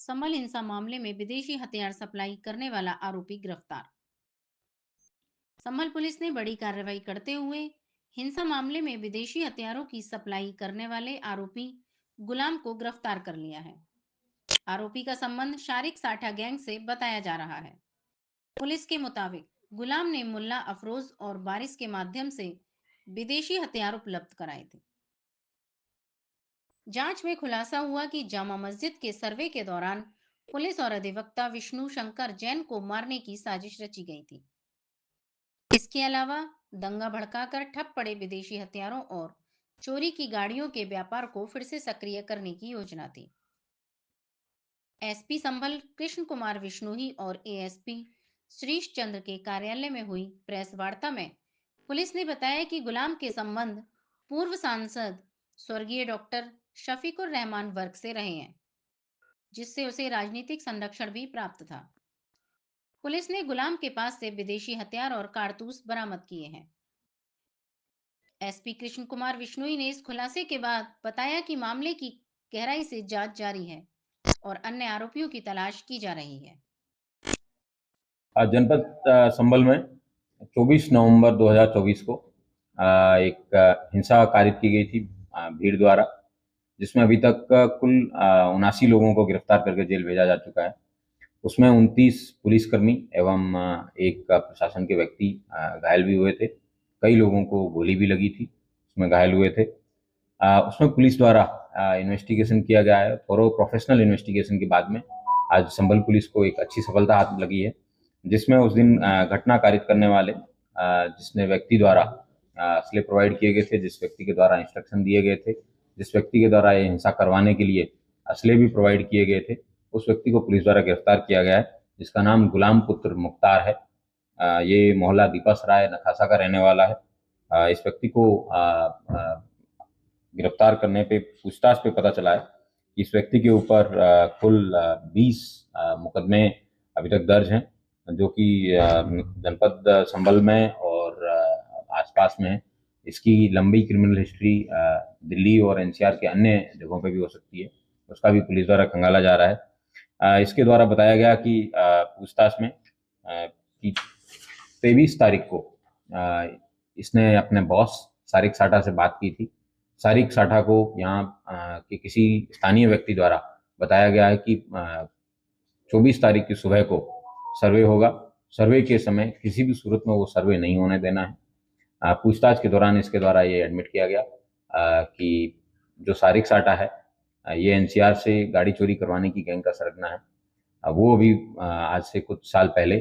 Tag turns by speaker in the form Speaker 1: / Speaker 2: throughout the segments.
Speaker 1: संभल हिंसा मामले में विदेशी हथियार सप्लाई करने वाला आरोपी गिरफ्तार। संभल पुलिस ने बड़ी कार्रवाई करते हुए हिंसा मामले में विदेशी हथियारों की सप्लाई करने वाले आरोपी गुलाम को गिरफ्तार कर लिया है। आरोपी का संबंध शारिक साठा गैंग से बताया जा रहा है। पुलिस के मुताबिक गुलाम ने मुल्ला अफरोज और बारिश के माध्यम से विदेशी हथियार उपलब्ध कराए थे। जांच में खुलासा हुआ कि जामा मस्जिद के सर्वे के दौरान पुलिस और अधिवक्ता विष्णु शंकर जैन को मारने की साजिश रची गई थी। इसके अलावा दंगा भड़काकर ठप पड़े विदेशी हथियारों और चोरी की गाड़ियों के व्यापार को फिर से सक्रिय करने की योजना थी। एसपी संभल कृष्ण कुमार विश्नोई और एएसपी श्रीश चंद्र के कार्यालय में हुई प्रेस वार्ता में पुलिस ने बताया कि गुलाम के संबंध पूर्व सांसद स्वर्गीय डॉक्टर शफीकुर रहमान वर्ग से रहे हैं, जिससे उसे राजनीतिक संरक्षण भी प्राप्त था। पुलिस ने गुलाम के पास से विदेशी हथियार और कारतूस बरामद किए हैं। एसपी कृष्ण कुमार विश्नोई ने इस खुलासे के बाद बताया कि मामले की गहराई से जांच जारी है और अन्य आरोपियों की तलाश की जा रही है।
Speaker 2: जनपद संभल में 24 नवंबर 2024 को एक हिंसा कारित की गई थी भीड़ द्वारा, जिसमें अभी तक कुल 79 लोगों को गिरफ्तार करके जेल भेजा जा चुका है। उसमें 29 पुलिसकर्मी एवं एक प्रशासन के व्यक्ति घायल भी हुए थे। कई लोगों को गोली भी लगी थी, उसमें घायल हुए थे। उसमें पुलिस द्वारा इन्वेस्टिगेशन किया गया है। थोरो प्रोफेशनल इन्वेस्टिगेशन के बाद में आज संभल पुलिस को एक अच्छी सफलता हाथ लगी है, जिसमें उस दिन घटना कारित करने वाले जिसने व्यक्ति द्वारा असले प्रोवाइड किए गए थे, जिस व्यक्ति के द्वारा इंस्ट्रक्शन दिए गए थे, जिस व्यक्ति के द्वारा ये हिंसा करवाने के लिए असले भी प्रोवाइड किए गए थे, उस व्यक्ति को पुलिस द्वारा गिरफ्तार किया गया है, जिसका नाम गुलाम पुत्र मुख्तार है। ये मोहल्ला दीपासराय नखासा का रहने वाला है। इस व्यक्ति को गिरफ्तार करने पे पूछताछ पे पता चला है कि इस व्यक्ति के ऊपर कुल 20 मुकदमे अभी तक दर्ज हैं, जो कि जनपद संभल में और आसपास में है। इसकी लंबी क्रिमिनल हिस्ट्री दिल्ली और एनसीआर के अन्य जगहों पे भी हो सकती है, उसका भी पुलिस द्वारा खंगाला जा रहा है। इसके द्वारा बताया गया कि पूछताछ में कि 23 तारीख को इसने अपने बॉस सारिक साठा से बात की थी। सारिक साठा को यहाँ के किसी स्थानीय व्यक्ति द्वारा बताया गया है कि 24 तारीख की सुबह को सर्वे होगा। सर्वे के समय किसी भी सूरत में वो सर्वे नहीं होने देना है। पूछताछ के दौरान इसके द्वारा ये एडमिट किया गया कि जो सारिक साठा है ये एनसीआर से गाड़ी चोरी करवाने की गैंग का सरगना है। वो अभी आज से कुछ साल पहले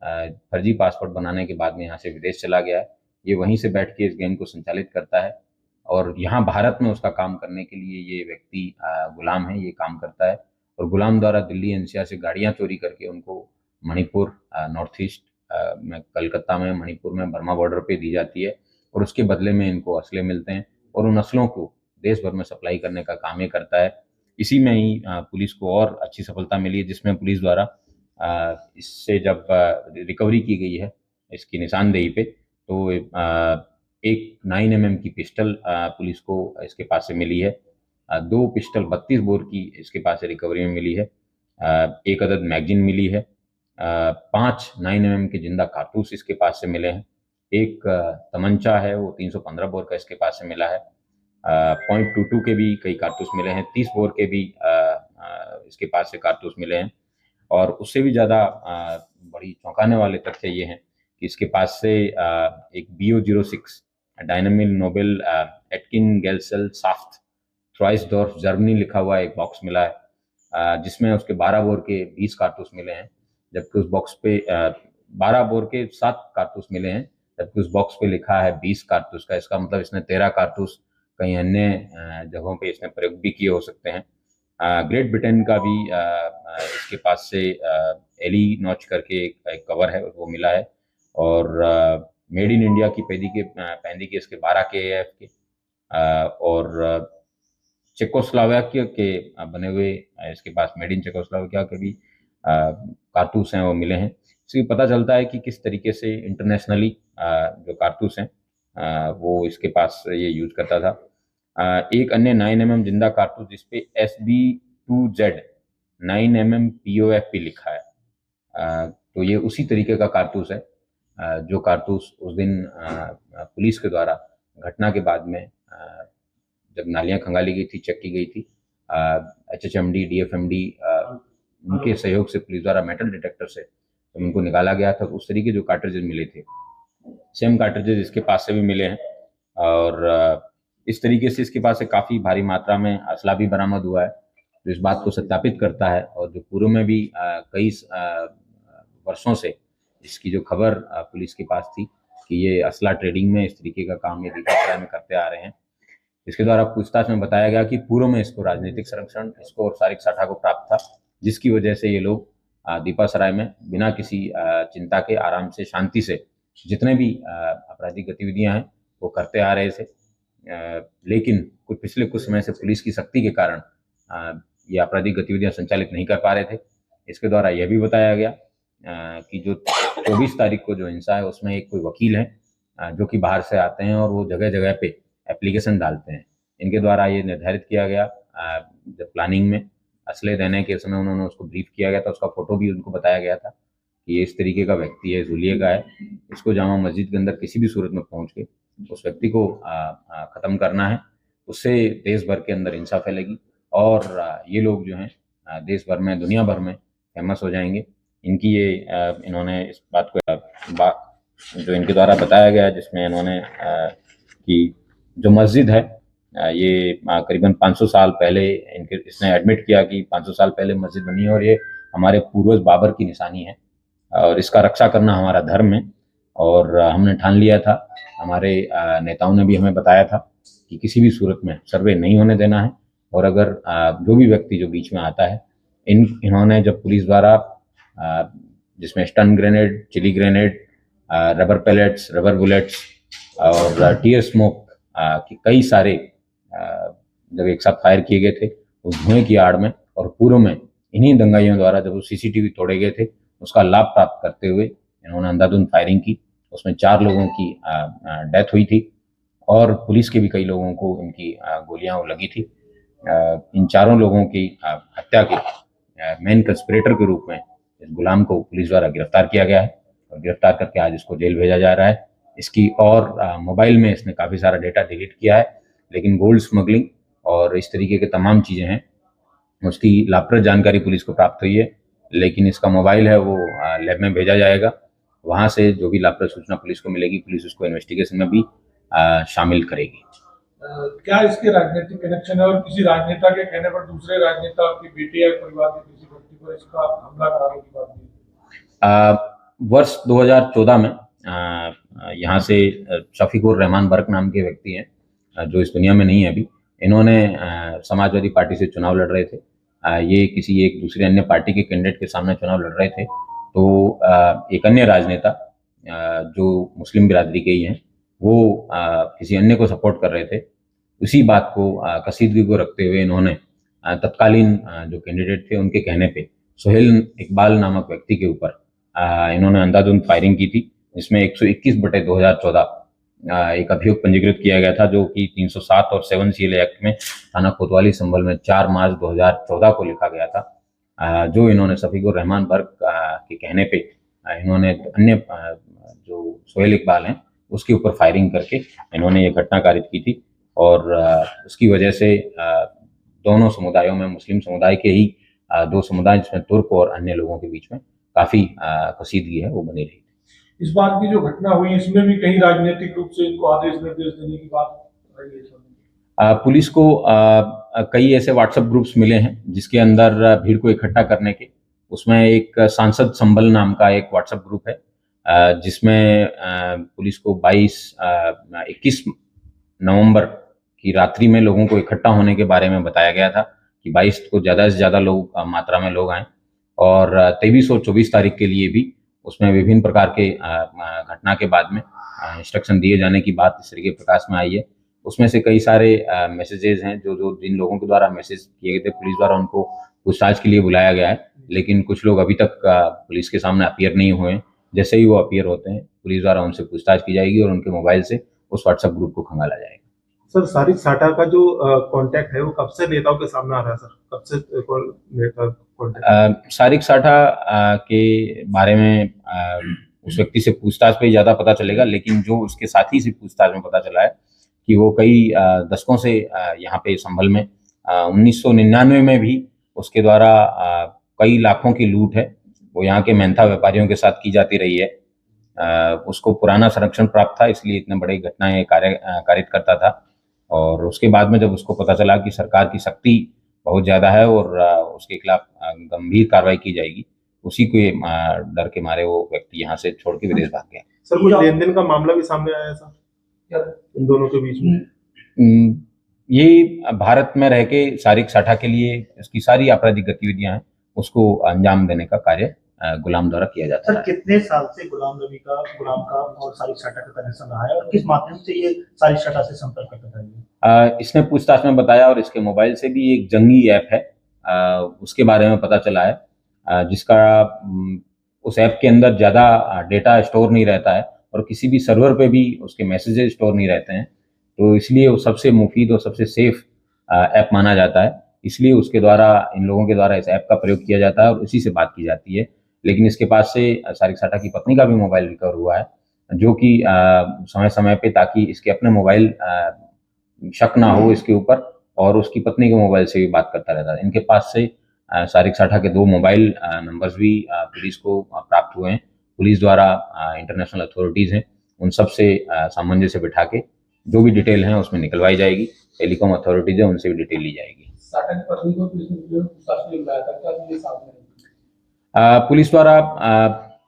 Speaker 2: फर्जी पासपोर्ट बनाने के बाद में यहाँ से विदेश चला गया है। ये वहीं से बैठ के इस गैंग को संचालित करता है और यहाँ भारत में उसका काम करने के लिए ये व्यक्ति गुलाम है, ये काम करता है। और गुलाम द्वारा दिल्ली एनसीआर से गाड़ियाँ चोरी करके उनको मणिपुर नॉर्थ ईस्ट में, कलकत्ता में, मणिपुर में, बर्मा बॉर्डर पे दी जाती है और उसके बदले में इनको असले मिलते हैं और उन असलों को देश भर में सप्लाई करने का काम ये करता है। इसी में ही पुलिस को और अच्छी सफलता मिली है, जिसमें पुलिस द्वारा इससे जब रिकवरी की गई है इसकी निशानदेही पे, तो एक 9mm की पिस्टल पुलिस को इसके पास से मिली है। 2 पिस्टल 32 बोर की इसके पास से रिकवरी में मिली है। एक अदद मैगजीन मिली है। 5 9mm के जिंदा कारतूस इसके पास से मिले हैं। एक तमंचा है, वो 315 बोर का इसके पास से मिला है। .22 के भी कई कारतूस मिले हैं। 30 बोर के भी इसके पास से कारतूस मिले हैं। और उससे भी ज़्यादा बड़ी चौंकाने वाले तथ्य ये हैं कि इसके पास से एक BO-06 Dynamit Nobel Aktiengesellschaft Troisdorf Germany लिखा हुआ एक बॉक्स मिला है, जिसमें उसके 12 बोर के 20 कारतूस मिले हैं, जबकि उस बॉक्स पे 12 बोर के 7 कारतूस मिले हैं, जबकि उस बॉक्स पे लिखा है 20 कारतूस का। इसका मतलब इसने 13 कारतूस कहीं अन्य जगहों पे इसने प्रयोग भी किए हो सकते हैं। ग्रेट ब्रिटेन का भी इसके पास से एली नॉच करके एक कवर है, वो मिला है। और मेड इन इंडिया की पैंदी के इसके 12 के AF के और चेकोस्लोवाकिया के बने हुए इसके पास मेड इन चेकोस्लोवाकिया के भी कारतूस हैं, वो मिले हैं। इससे पता चलता है कि किस तरीके से इंटरनेशनली जो कारतूस हैं वो इसके पास ये यूज करता था। एक अन्य 9mm जिंदा कारतूस जिसपे SB2Z 9 mm POFP लिखा है। तो ये उसी तरीके का कारतूस है जो कारतूस उस दिन पुलिस के द्वारा घटना के बाद में जब नालियाँ खंगाली गई थी, चेक की गई थी, HHMD, DFMD उनके सहयोग से पुलिस द्वारा मेटल डिटेक्टर से जब उनको निकाला गया था, तो उस तरीके जो कार्ट्रिजेज मिले थे, सेम कार्ट्रिजेज इसके पास से भी मिले हैं। और इस तरीके से इसके पास से काफ़ी भारी मात्रा में असला भी बरामद हुआ है, जो इस बात को सत्यापित करता है। और जो पूर्व में भी कई वर्षों से इसकी जो खबर पुलिस के पास थी कि ये असला ट्रेडिंग में इस तरीके का काम ये दीपासराय में करते आ रहे हैं। इसके द्वारा पूछताछ में बताया गया कि पूर्व में इसको राजनीतिक संरक्षण, इसको औपचारिक साठा को प्राप्त था, जिसकी वजह से ये लोग दीपासराय में बिना किसी चिंता के आराम से, शांति से जितने भी आपराधिक गतिविधियां हैं वो करते आ रहे थे। लेकिन पिछले कुछ समय से पुलिस की सख्ती के कारण ये आपराधिक गतिविधियां संचालित नहीं कर पा रहे थे। इसके द्वारा यह भी बताया गया कि जो 24 तारीख को जो हिंसा है उसमें एक कोई वकील है जो कि बाहर से आते हैं और वो जगह जगह पे एप्लीकेशन डालते हैं। इनके द्वारा ये निर्धारित किया गया, जब प्लानिंग में असले देने के समय उन्होंने उसको ब्रीफ किया गया था, उसका फोटो भी उनको बताया गया था कि ये इस तरीके का व्यक्ति है, जुलिये का है, इसको जामा मस्जिद के अंदर किसी भी सूरत में पहुंच के उस व्यक्ति को ख़त्म करना है। उससे देश भर के अंदर हिंसा फैलेगी और ये लोग जो हैं देश भर में, दुनिया भर में फेमस हो जाएंगे। इनकी ये इन्होंने इस बात को जो इनके द्वारा बताया गया, जिसमें इन्होंने कि जो मस्जिद है ये करीबन 500 साल पहले इसने एडमिट किया कि 500 साल पहले मस्जिद बनी है और ये हमारे पूर्वज बाबर की निशानी है और इसका रक्षा करना हमारा धर्म है। और हमने ठान लिया था, हमारे नेताओं ने भी हमें बताया था कि किसी भी सूरत में सर्वे नहीं होने देना है। और अगर जो भी व्यक्ति जो बीच में आता है, इन्होंने जब पुलिस द्वारा जिसमें stun grenade, chilli grenade, rubber pellets, rubber bullets और टीयर स्मोक कि कई सारे जब एक साथ फायर किए गए थे उस धुएं की आड़ में और पूर्व में इन्हीं दंगाइयों द्वारा जब वो CCTV तोड़े गए थे, उसका लाभ प्राप्त करते हुए इन्होंने अंधाधुंध फायरिंग की। उसमें 4 लोगों की डेथ हुई थी और पुलिस के भी कई लोगों को इनकी गोलियां लगी थी। इन चारों लोगों की हत्या के मेन कंस्पिरेटर के रूप में इस गुलाम को पुलिस द्वारा गिरफ्तार किया गया है और गिरफ्तार करके आज इसको जेल भेजा जा रहा है। इसकी और मोबाइल में इसने काफ़ी सारा डेटा डिलीट किया है, लेकिन गोल्ड स्मगलिंग और इस तरीके के तमाम चीज़ें हैं, उसकी लाभप्रद जानकारी पुलिस को प्राप्त हुई है। लेकिन इसका मोबाइल है वो लैब में भेजा जाएगा, वहाँ से जो भी लाभप्रद सूचना पुलिस को मिलेगी, पुलिस उसको इन्वेस्टिगेशन में भी शामिल करेगी।
Speaker 3: क्या इसके राजनीतिक कनेक्शन है और किसी राजनेता के कहने पर दूसरे राजनेता की बेटी या परिवार के किसी व्यक्ति पर इसका हमला कराने की बात नहीं?
Speaker 2: वर्ष 2014 में यहाँ से शफीकुर रहमान बर्क नाम के व्यक्ति हैं जो इस दुनिया में नहीं है अभी। इन्होंने समाजवादी पार्टी से चुनाव लड़ रहे थे। ये किसी एक दूसरी अन्य पार्टी के कैंडिडेट के सामने चुनाव लड़ रहे थे, तो एक अन्य राजनेता जो मुस्लिम बिरादरी के ही हैं, वो किसी अन्य को सपोर्ट कर रहे थे। उसी बात को कसीदगी को रखते हुए इन्होंने तत्कालीन जो कैंडिडेट थे उनके कहने पे सोहेल इकबाल नामक व्यक्ति के ऊपर इन्होंने अंधाधुंध फायरिंग की थी, जिसमें 121/2014 एक अभियोग पंजीकृत किया गया था, जो कि 307 और 7 CL एक्ट में थाना कोतवाली संभल में 4 मार्च 2014 को लिखा गया था। जो इन्होंने शफीकुर रहमान बर्क के कहने पे इन्होंने अन्य जो सोहेल इकबाल हैं उसके ऊपर फायरिंग करके इन्होंने ये घटना कारित की थी। और उसकी वजह से दोनों समुदायों में, मुस्लिम समुदाय के ही 2 समुदाय जिसमें तुर्क और अन्य लोगों के बीच में काफ़ी कसीदगी है वो बनी रही।
Speaker 3: इस बार की जो घटना हुई इसमें भी कहीं राजनीतिक रूप से इनको आदेश निर्देश देने की बात रही है?
Speaker 2: पुलिस को कई ऐसे व्हाट्सएप ग्रुप्स मिले हैं जिसके अंदर भीड़ को इकट्ठा करने के, उसमें एक सांसद संबल नाम का एक व्हाट्सएप ग्रुप है जिसमें पुलिस को 21 नवंबर की रात्रि में लोगों को इकट्ठा होने के बारे में बताया गया था कि 22 को ज़्यादा से ज़्यादा लोग मात्रा में लोग आएँ। और 23 और 24 तारीख के लिए भी उसमें विभिन्न प्रकार के घटना के बाद में इंस्ट्रक्शन दिए जाने की बात इस तरीके प्रकाश में आई है। उसमें से कई सारे मैसेजेस हैं जो जिन लोगों के द्वारा मैसेज किए गए थे, पुलिस द्वारा उनको पूछताछ के लिए बुलाया गया है, लेकिन कुछ लोग अभी तक पुलिस के सामने अपीयर नहीं हुए। जैसे ही वो अपीयर होते हैं, पुलिस द्वारा उनसे पूछताछ की जाएगी और उनके मोबाइल से उस व्हाट्सएप ग्रुप को खंगाला जाएगा।
Speaker 3: सर, सारिक साठा का जो कॉन्टैक्ट है वो कब से नेताओं के सामने आ रहा है सर? कब से
Speaker 2: सारिक साठा के बारे में उस व्यक्ति से पूछताछ पे ज़्यादा पता चलेगा, लेकिन जो उसके साथी से पूछताछ में पता चला है कि वो कई दशकों से यहाँ पे संभल में 1999 में भी उसके द्वारा कई लाखों की लूट है वो यहाँ के मेहनता व्यापारियों के साथ की जाती रही है। उसको पुराना संरक्षण प्राप्त था, इसलिए इतने बड़ी घटनाएं कारित करता था। और उसके बाद में जब उसको पता चला कि सरकार की सख्ती बहुत ज़्यादा है और उसके खिलाफ गंभीर कार्रवाई की जाएगी, उसी के डर के मारे वो व्यक्ति यहाँ से छोड़ के विदेश भाग गया।
Speaker 4: सर, कुछ लेन देन का मामला भी सामने आया था इन दोनों के बीच में?
Speaker 2: ये भारत में रह के सारिक साठा के लिए इसकी सारी आपराधिक गतिविधियां हैं, उसको अंजाम देने का कार्य गुलाम द्वारा किया जाता है।
Speaker 5: सर, कितने साल से गुलाम का और सारिक साठा का कनेक्शन रहा है और किस माध्यम से ये सारिक साठा से संपर्क करता था?
Speaker 2: इसने पूछताछ में बताया और इसके मोबाइल से भी एक जंगी ऐप है उसके बारे में पता चला है, जिसका उस ऐप के अंदर ज़्यादा डेटा स्टोर नहीं रहता है और किसी भी सर्वर पे भी उसके मैसेजेस स्टोर नहीं रहते हैं, तो इसलिए वो सबसे मुफीद और सबसे सेफ ऐप माना जाता है। इसलिए उसके द्वारा इन लोगों के द्वारा इस ऐप का प्रयोग किया जाता है और उसी से बात की जाती है। लेकिन इसके पास से सारिक साठा की पत्नी का भी मोबाइल रिकवर हुआ है, जो कि समय समय पे, ताकि इसके अपने मोबाइल शक ना हो इसके ऊपर, और उसकी पत्नी के मोबाइल से भी बात करता रहता है। इनके पास से सारिक साठा के 2 मोबाइल नंबर्स भी पुलिस को प्राप्त हुए हैं। पुलिस द्वारा इंटरनेशनल अथॉरिटीज़ हैं, उन सब से सामंजस्य बिठा के जो भी डिटेल है उसमें निकलवाई जाएगी। टेलीकॉम अथॉरिटीज़ है, उनसे भी डिटेल ली जाएगी।
Speaker 3: साठा की पत्नी को सामने
Speaker 2: पुलिस द्वारा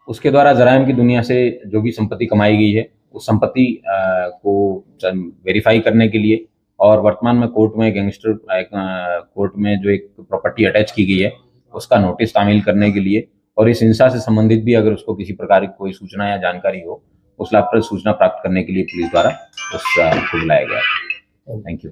Speaker 2: उसके द्वारा जराइम की दुनिया से जो भी संपत्ति कमाई गई है उस संपत्ति को वेरीफाई करने के लिए, और वर्तमान में कोर्ट में कोर्ट में जो एक प्रॉपर्टी अटैच की गई है उसका नोटिस तामील करने के लिए, और इस हिंसा से संबंधित भी अगर उसको किसी प्रकार की कोई सूचना या जानकारी हो उस लाभ पर सूचना प्राप्त करने के लिए पुलिस द्वारा उसको बुलाया गया है। Thank you.